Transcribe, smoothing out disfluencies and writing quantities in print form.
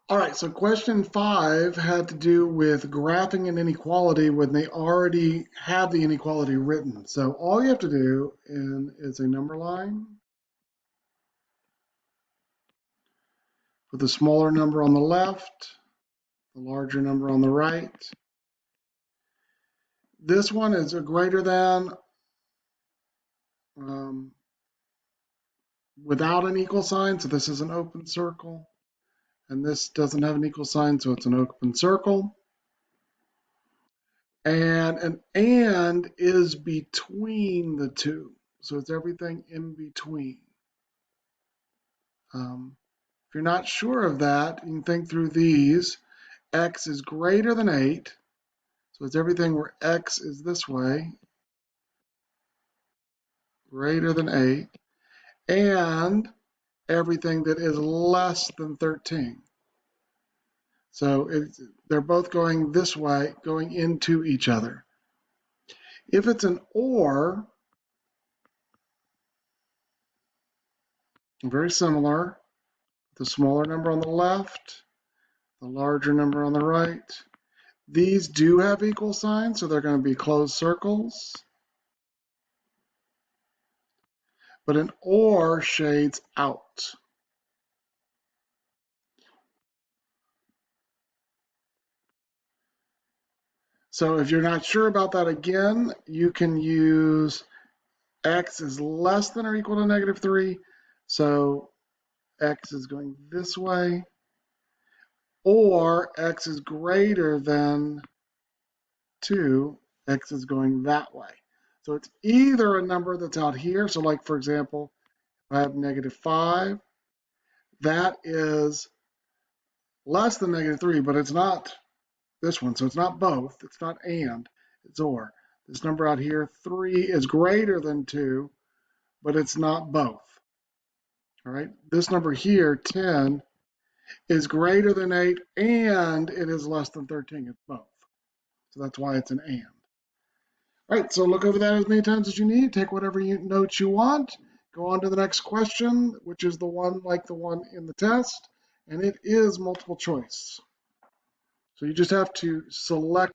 All right, so question 5 had to do with graphing an inequality when they already have the inequality written. So all you have to do is a number line with a smaller number on the left, the larger number on the right. This one is a greater than um, without an equal sign, so this is an open circle. And this doesn't have an equal sign, so it's an open circle. And an and is between the two. So it's everything in between. If you're not sure of that, you can think through these. X is greater than 8. So it's everything where X is this way, greater than 8. And everything that is less than 13. So they're both going this way, going into each other. If it's an or, very similar, the smaller number on the left, the larger number on the right. These do have equal signs, so they're going to be closed circles. But an or shades out. So if you're not sure about that again, you can use x is less than or equal to -3. So x is going this way. Or x is greater than 2, x is going that way. So it's either a number that's out here. So like, for example, I have -5. That is less than -3, but it's not this one. So it's not both. It's not and, it's or. This number out here, 3, is greater than 2, but it's not both. All right. This number here, 10, is greater than 8, and it is less than 13. It's both. So that's why it's an and. All right, so look over that as many times as you need. Take whatever notes you want. Go on to the next question, which is the one like the one in the test, and it is multiple choice. So you just have to select